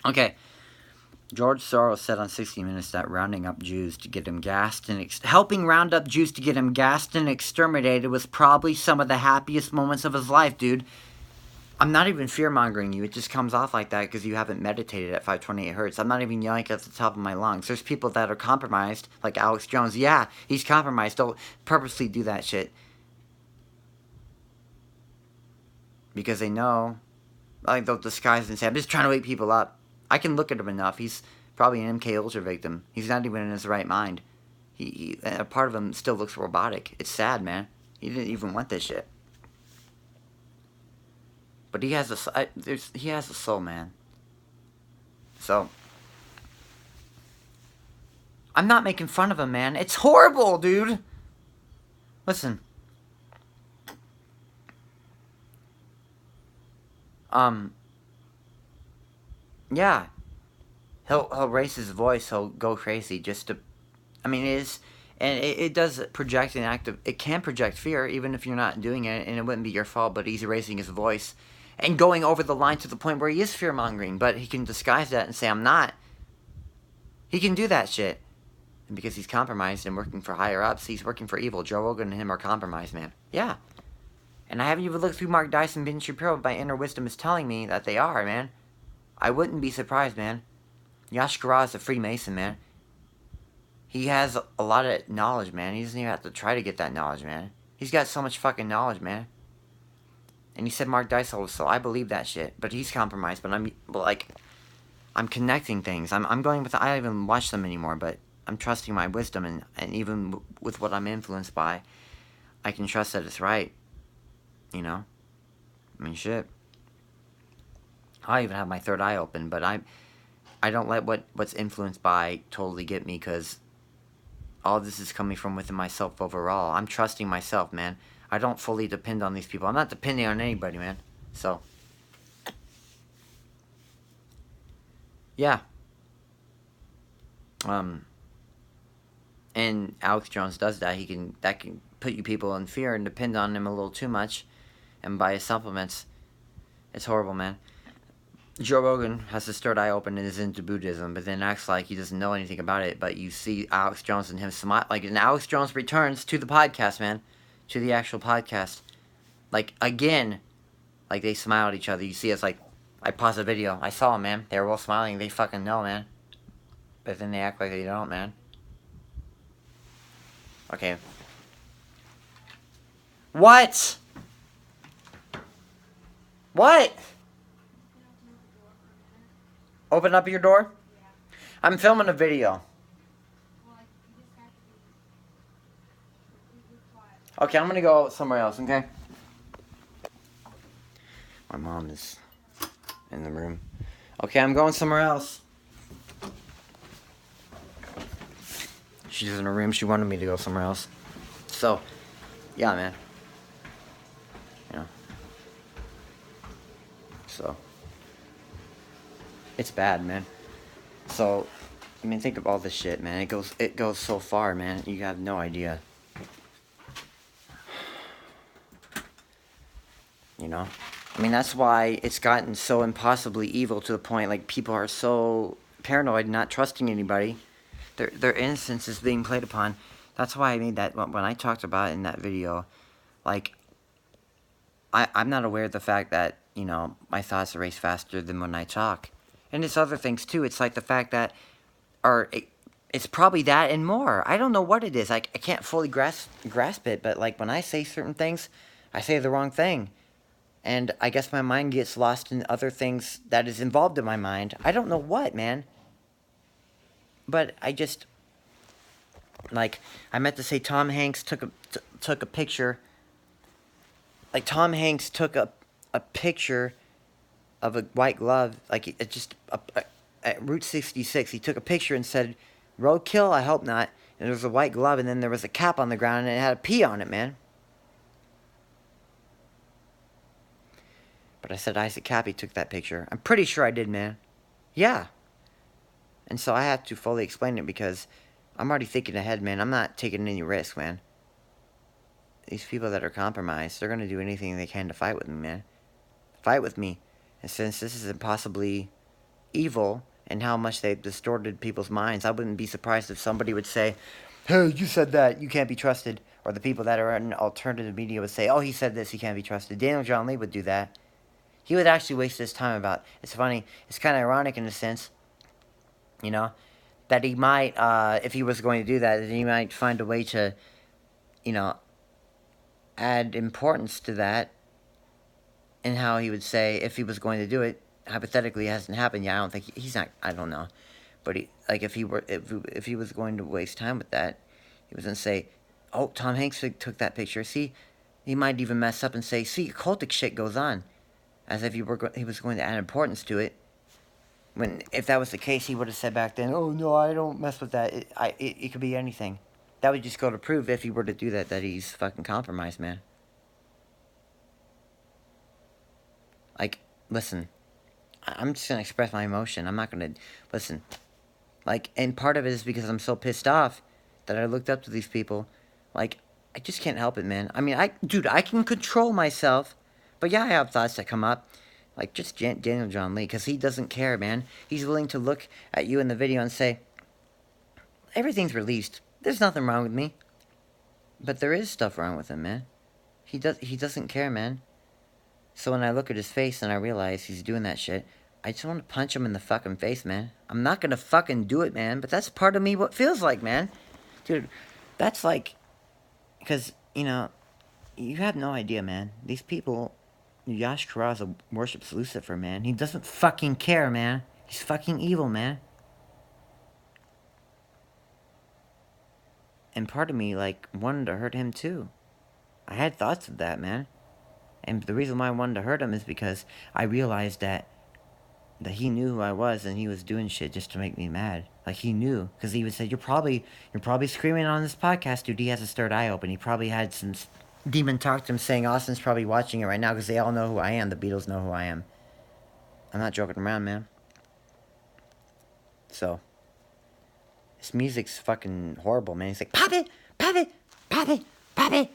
Okay. George Soros said on 60 Minutes that rounding up Jews to get him gassed and helping round up Jews to get him gassed and exterminated was probably some of the happiest moments of his life, dude. I'm not even fear-mongering you. It just comes off like that because you haven't meditated at 528 hertz. I'm not even yelling at the top of my lungs. There's people that are compromised, like Alex Jones. Yeah, he's compromised. Don't purposely do that shit. Because they know, like, they'll disguise and say, I'm just trying to wake people up. I can look at him enough. He's probably an MK Ultra victim. He's not even in his right mind. A part of him still looks robotic. It's sad, man. He didn't even want this shit. But he has a soul, man. So I'm not making fun of him, man. It's horrible, dude. Listen. Yeah. He'll raise his voice. He'll go crazy just to. I mean, it does project an act of. It can project fear, even if you're not doing it, and it wouldn't be your fault. But he's raising his voice and going over the line to the point where he is fear mongering. But he can disguise that and say, "I'm not." He can do that shit, and because he's compromised and working for higher ups, he's working for evil. Joe Rogan and him are compromised, man. Yeah. And I haven't even looked through Mark Dice and Ben Shapiro, but my inner wisdom is telling me that they are, man. I wouldn't be surprised, man. Yash Gura is a Freemason, man. He has a lot of knowledge, man. He doesn't even have to try to get that knowledge, man. He's got so much fucking knowledge, man. And he said Mark Dice so I believe that shit. But he's compromised. But I'm connecting things. I'm going with, I don't even watch them anymore, but I'm trusting my wisdom, and even with what I'm influenced by, I can trust that it's right. You know? I mean, shit. I even have my third eye open, but I don't let what's influenced by totally get me, because all this is coming from within myself overall. I'm trusting myself, man. I don't fully depend on these people. I'm not depending on anybody, man. So, yeah. And Alex Jones does that. That can put you people in fear and depend on him a little too much, and buy his supplements. It's horrible, man. Joe Rogan has his third eye open and is into Buddhism, but then acts like he doesn't know anything about it. But you see Alex Jones and him smile, and Alex Jones returns to the podcast, man, to the actual podcast, again, they smile at each other. You see, it's like, I paused the video, I saw them, man. They were all smiling. They fucking know, man. But then they act like they don't, man. Okay. What? What? Open up your door? Yeah. I'm filming a video. Okay, I'm gonna go somewhere else, okay? My mom is in the room. Okay, I'm going somewhere else. She's in her room. She wanted me to go somewhere else. So, yeah, man. You know. So. It's bad, man. So, I mean, think of all this shit, man. It goes so far, man. You have no idea. You know? I mean, that's why it's gotten so impossibly evil to the point, people are so paranoid and not trusting anybody. Their innocence is being played upon. That's why I made that, when I talked about it in that video, I'm not aware of the fact that, my thoughts race faster than when I talk. And it's other things, too. It's like the fact that, it's probably that and more. I don't know what it is. I can't fully grasp it, but, when I say certain things, I say the wrong thing. And I guess my mind gets lost in other things that is involved in my mind. I don't know what, man. But I just, I meant to say Tom Hanks took a picture. Tom Hanks took a picture of a white glove, at Route 66. He took a picture and said, "Roadkill? I hope not." And there was a white glove, and then there was a cap on the ground, and it had a P on it, man. But I said Isaac Cappy took that picture. I'm pretty sure I did, man. Yeah. And so I have to fully explain it because I'm already thinking ahead, man. I'm not taking any risk, man. These people that are compromised, they're going to do anything they can to fight with me, man. Fight with me. And since this is impossibly evil and how much they've distorted people's minds, I wouldn't be surprised if somebody would say, "Hey, you said that, you can't be trusted." Or the people that are in alternative media would say, "Oh, he said this, he can't be trusted." Daniel John Lee would do that. He would actually waste his time about. It's funny. It's kind of ironic in a sense, you know, that he might, if he was going to do that, that he might find a way to, you know, add importance to that, and how he would say if he was going to do it. Hypothetically, it hasn't happened yet. I don't think he's not. I don't know, but he, like, if he was going to waste time with that, he was gonna say, "Oh, Tom Hanks took that picture." See, he might even mess up and say, "See, cultic shit goes on," as if he was going to add importance to it. When if that was the case, he would have said back then, "Oh no, I don't mess with that. It could be anything." That would just go to prove, if he were to do that, that he's fucking compromised, man. Like, listen, I'm just gonna express my emotion. I'm not gonna listen. Like, and part of it is because I'm so pissed off that I looked up to these people. Like, I just can't help it, man. I mean, dude, I can control myself, but yeah, I have thoughts that come up. Like, just Daniel John Lee, because he doesn't care, man. He's willing to look at you in the video and say, everything's released. There's nothing wrong with me. But there is stuff wrong with him, man. He doesn't care, man. So when I look at his face and I realize he's doing that shit, I just want to punch him in the fucking face, man. I'm not gonna fucking do it, man, but that's part of me what feels like, man. Dude, that's like, because, you know, you have no idea, man. These people, Yash Karaza worships Lucifer, man. He doesn't fucking care, man. He's fucking evil, man. And part of me, like, wanted to hurt him, too. I had thoughts of that, man. And the reason why I wanted to hurt him is because I realized that he knew who I was, and he was doing shit just to make me mad. Like, he knew, because he would say, you're probably screaming on this podcast, dude. He has his third eye open. He probably had some demon talk to him saying Austin's probably watching it right now, because they all know who I am. The Beatles know who I am. I'm not joking around, man. So, this music's fucking horrible, man. He's like, pop it, pop it, pop it, pop it,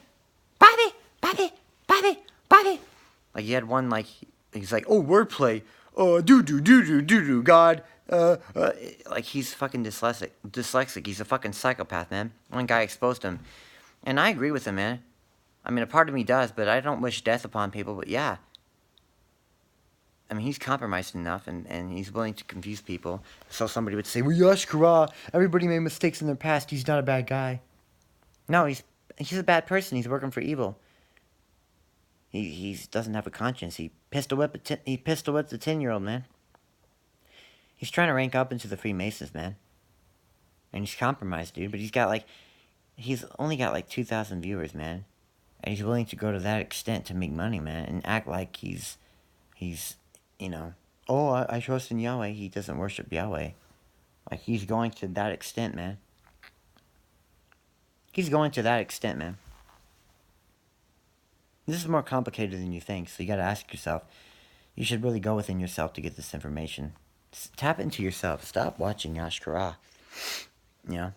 pop it, pop it, pop it, pop it. Like, he had one, like, he's like, oh, wordplay. Do, God. Like, he's fucking dyslexic. He's a fucking psychopath, man. One guy exposed him. And I agree with him, man. I mean, a part of me does, but I don't wish death upon people, but yeah. I mean, he's compromised enough, and he's willing to confuse people. So somebody would say, well, Yash Kara, everybody made mistakes in their past. He's not a bad guy. No, he's a bad person. He's working for evil. He doesn't have a conscience. He pistol whipped a 10-year-old, man. He's trying to rank up into the Freemasons, man. And he's compromised, dude. But he's only got like 2,000 viewers, man. And he's willing to go to that extent to make money, man, and act like he's you know, oh, I trust in Yahweh. He doesn't worship Yahweh. Like, he's going to that extent, man. He's going to that extent, man. This is more complicated than you think, so you gotta ask yourself. You should really go within yourself to get this information. Tap into yourself. Stop watching Yash Kara. You know?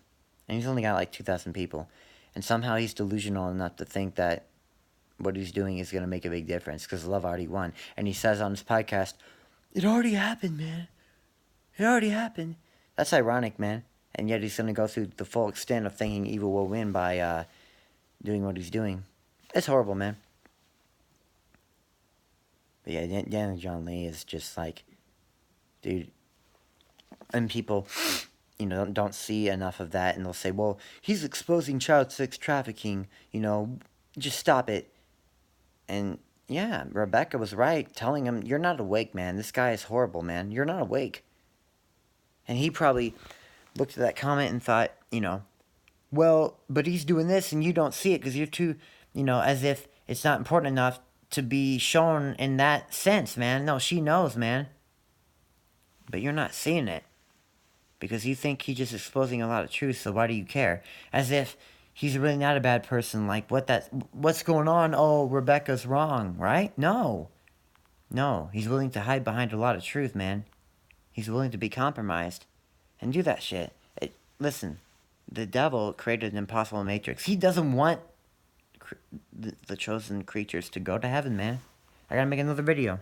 And he's only got like 2,000 people. And somehow he's delusional enough to think that what he's doing is going to make a big difference because love already won. And he says on his podcast, it already happened, man. It already happened. That's ironic, man. And yet he's going to go through the full extent of thinking evil will win by doing what he's doing. It's horrible, man. But yeah, Daniel John Lee is just like, dude. And people, you know, don't see enough of that, and they'll say, well, he's exposing child sex trafficking, you know, just stop it. And yeah, Rebecca was right, telling him, you're not awake, man. This guy is horrible, man. You're not awake. And he probably looked at that comment and thought, you know, well, but he's doing this and you don't see it because you're too, you know, as if it's not important enough to be shown in that sense, man. No, she knows, man. But you're not seeing it. Because you think he's just exposing a lot of truth, so why do you care? As if he's really not a bad person. Like, what's going on? Oh, Rebecca's wrong, right? No. No, he's willing to hide behind a lot of truth, man. He's willing to be compromised and do that shit. Listen, the devil created an impossible matrix. He doesn't want the chosen creatures to go to heaven, man. I gotta make another video.